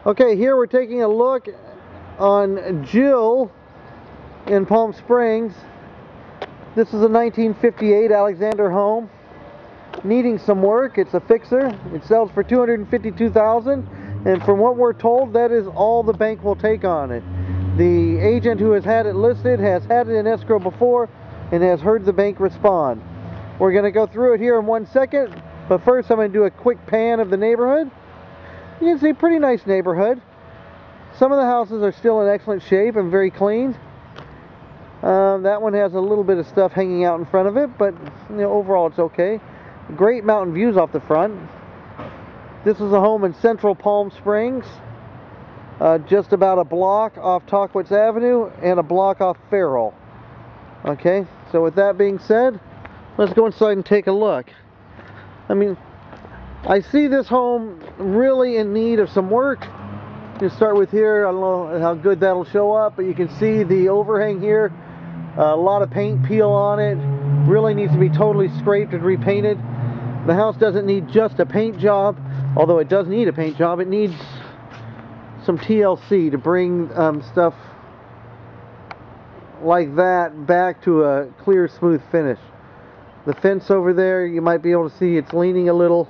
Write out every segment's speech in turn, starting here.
Okay, here we're taking a look on Jill in Palm Springs. This is a 1958 Alexander home, needing some work. It's a fixer. It sells for $252,000, and from what we're told, that is all the bank will take on it. The agent who has had it listed has had it in escrow before and has heard the bank respond. We're going to go through it here in 1 second, but first I'm going to do a quick pan of the neighborhood. You can see pretty nice neighborhood. Some of the houses are still in excellent shape and very clean. That one has a little bit of stuff hanging out in front of it, but overall it's okay. Great mountain views off the front. This is a home in central Palm Springs, just about a block off Tahquitz Avenue and a block off Farrell. Okay, so with that being said, let's go inside and take a look. I see this home really in need of some work. You start with here. I don't know how good that'll show up, but you can see the overhang here. A lot of paint peel on it. Really needs to be totally scraped and repainted. The house doesn't need just a paint job, although it does need a paint job. It needs some TLC to bring stuff like that back to a clear, smooth finish. The fence over there, you might be able to see it's leaning a little.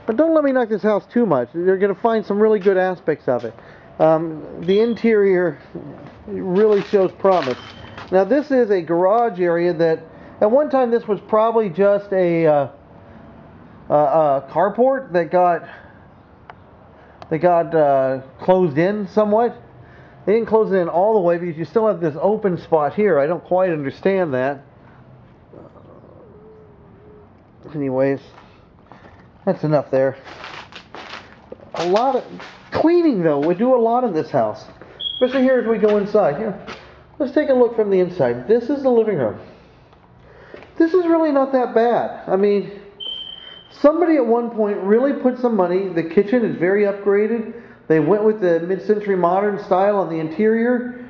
But don't let me knock this house too much. You're going to find some really good aspects of it. The interior really shows promise. Now this is a garage area that at one time this was probably just a carport that got closed in somewhat. They didn't close it in all the way because you still have this open spot here. I don't quite understand that. Anyways, that's enough there. A lot of cleaning though. We do a lot in this house, especially here as we go inside. Here, let's take a look from the inside. This is the living room. This is really not that bad. Somebody at one point really put some money. The kitchen is very upgraded. They went with the mid-century modern style on the interior.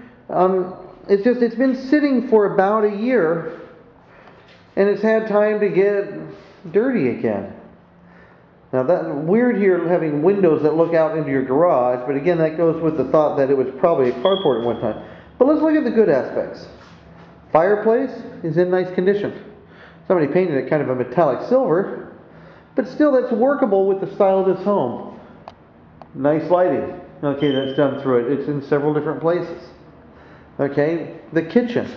It's been sitting for about a year, and it's had time to get dirty again. Now that's weird here, having windows that look out into your garage, but again that goes with the thought that it was probably a carport at one time. But let's look at the good aspects. Fireplace is in nice condition. Somebody painted it kind of a metallic silver, but still that's workable with the style of this home. Nice lighting. Okay, that's done through it. It's in several different places. Okay, the kitchen.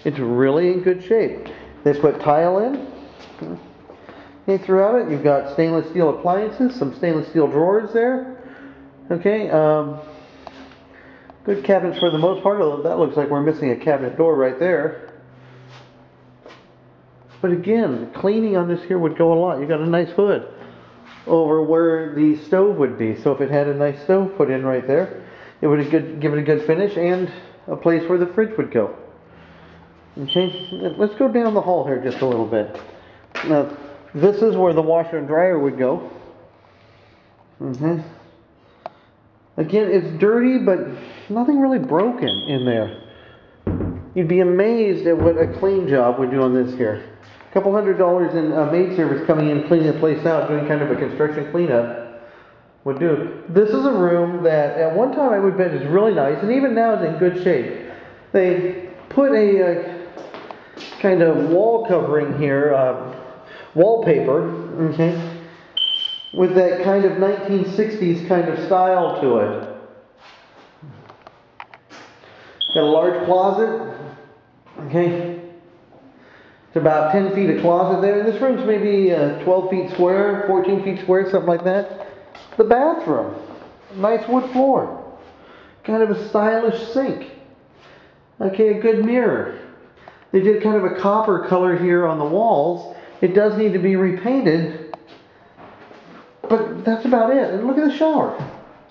It's really in good shape. They put tile in. Okay, throughout it, you've got stainless steel appliances, some stainless steel drawers there. Okay, good cabinets for the most part, although that looks like we're missing a cabinet door right there. But again, cleaning on this here would go a lot. You've got a nice hood over where the stove would be. So if it had a nice stove put in right there, it would give it a good finish and a place where the fridge would go. Okay, let's go down the hall here just a little bit. Now, this is where the washer and dryer would go. Again, it's dirty, but nothing really broken in there. You'd be amazed at what a clean job would do on this here. A couple $100 in maid service coming in, cleaning the place out, doing kind of a construction cleanup would do. This is a room that at one time I would bet is really nice, and even now is in good shape. They put a kind of wall covering here, wallpaper, okay, with that kind of 1960s kind of style to it. Got a large closet, okay. It's about 10 feet of closet there. This room's maybe 12 feet square, 14 feet square, something like that. The bathroom, nice wood floor, kind of a stylish sink. Okay, a good mirror. They did kind of a copper color here on the walls. It does need to be repainted, but that's about it. And look at the shower.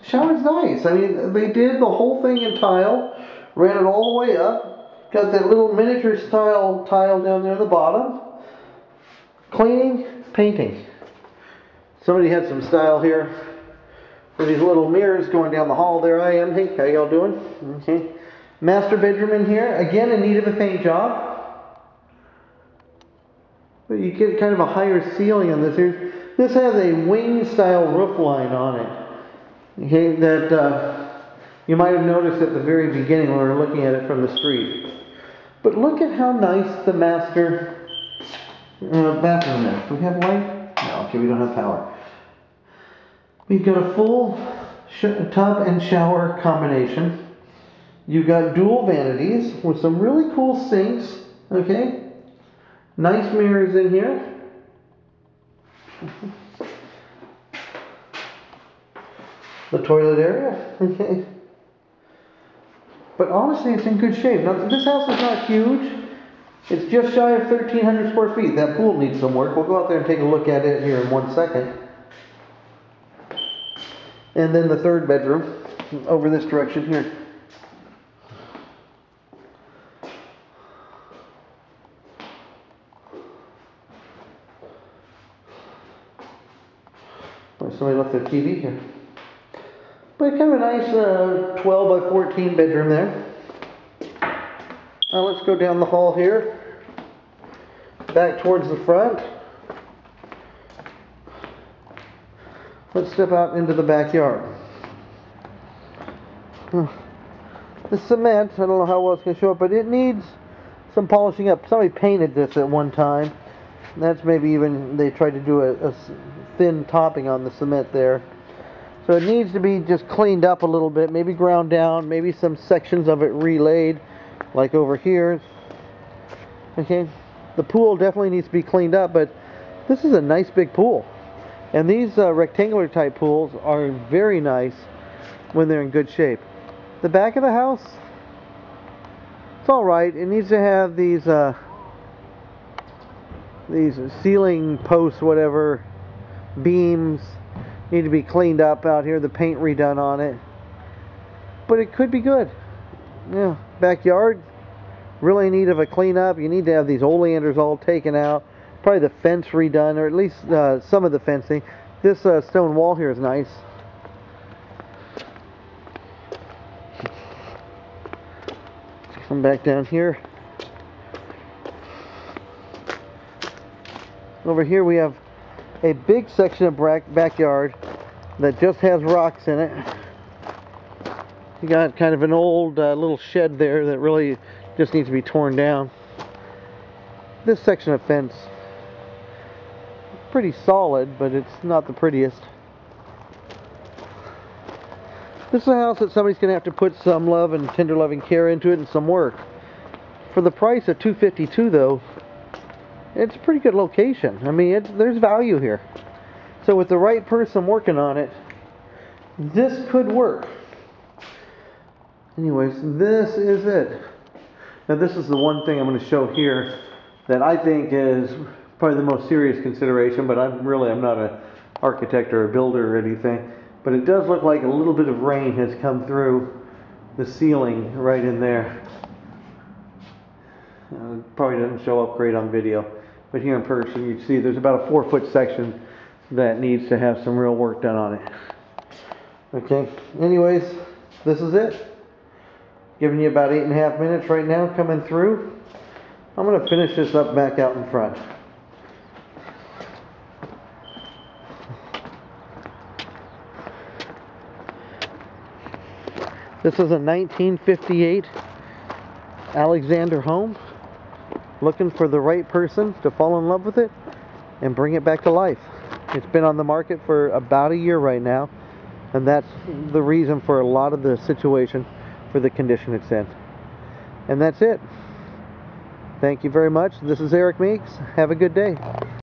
The shower's nice. They did the whole thing in tile, ran it all the way up, got that little miniature style tile down there at the bottom. Cleaning, painting. Somebody had some style here for these little mirrors going down the hall. There I am. Hey, how y'all doing? Okay. Master bedroom in here, again in need of a paint job. But you get kind of a higher ceiling on this here. This has a wing style roof line on it. Okay, that you might have noticed at the very beginning when we were looking at it from the street. But look at how nice the master bathroom is. Do we have light? No, okay, we don't have power. We've got a full tub and shower combination. You've got dual vanities with some really cool sinks, okay? Nice mirrors in here. The toilet area, okay? But honestly, it's in good shape. Now, this house is not huge. It's just shy of 1,300 square feet. That pool needs some work. We'll go out there and take a look at it here in 1 second. And then the third bedroom over this direction here. Somebody left their TV here. But kind of a nice 12 by 14 bedroom there. Now let's go down the hall here. Back towards the front. Let's step out into the backyard. The cement, I don't know how well it's going to show up, but it needs some polishing up. Somebody painted this at one time. That's maybe even, they tried to do a thin topping on the cement there. So it needs to be just cleaned up a little bit, maybe ground down, maybe some sections of it relaid, like over here. Okay, the pool definitely needs to be cleaned up, but this is a nice big pool. And these rectangular type pools are very nice when they're in good shape. The back of the house, it's alright. It needs to have these ceiling posts, whatever, beams need to be cleaned up out here, the paint redone on it. But it could be good. Yeah, backyard, really in need of a cleanup. You need to have these oleanders all taken out. Probably the fence redone, or at least some of the fencing. This stone wall here is nice. Come back down here. Over here we have a big section of backyard that just has rocks in it. You got kind of an old little shed there that really just needs to be torn down. This section of fence, pretty solid, but it's not the prettiest. This is a house that somebody's going to have to put some love and tender loving care into it and some work. For the price of $252 though, it's a pretty good location. I mean, there's value here. So with the right person working on it, this could work. Anyways, this is it. Now this is the one thing I'm going to show here that I think is probably the most serious consideration, but I'm not an architect or a builder or anything. But it does look like a little bit of rain has come through the ceiling right in there. Probably doesn't show up great on video, but here in person you see there's about a 4-foot section that needs to have some real work done on it. Okay, anyways, this is it. Giving you about 8.5 minutes right now coming through. I'm going to finish this up back out in front. This is a 1958 Alexander home. Looking for the right person to fall in love with it and bring it back to life. It's been on the market for about a year right now, and that's the reason for a lot of the situation for the condition it's in. And that's it. Thank you very much. This is Eric Meeks. Have a good day.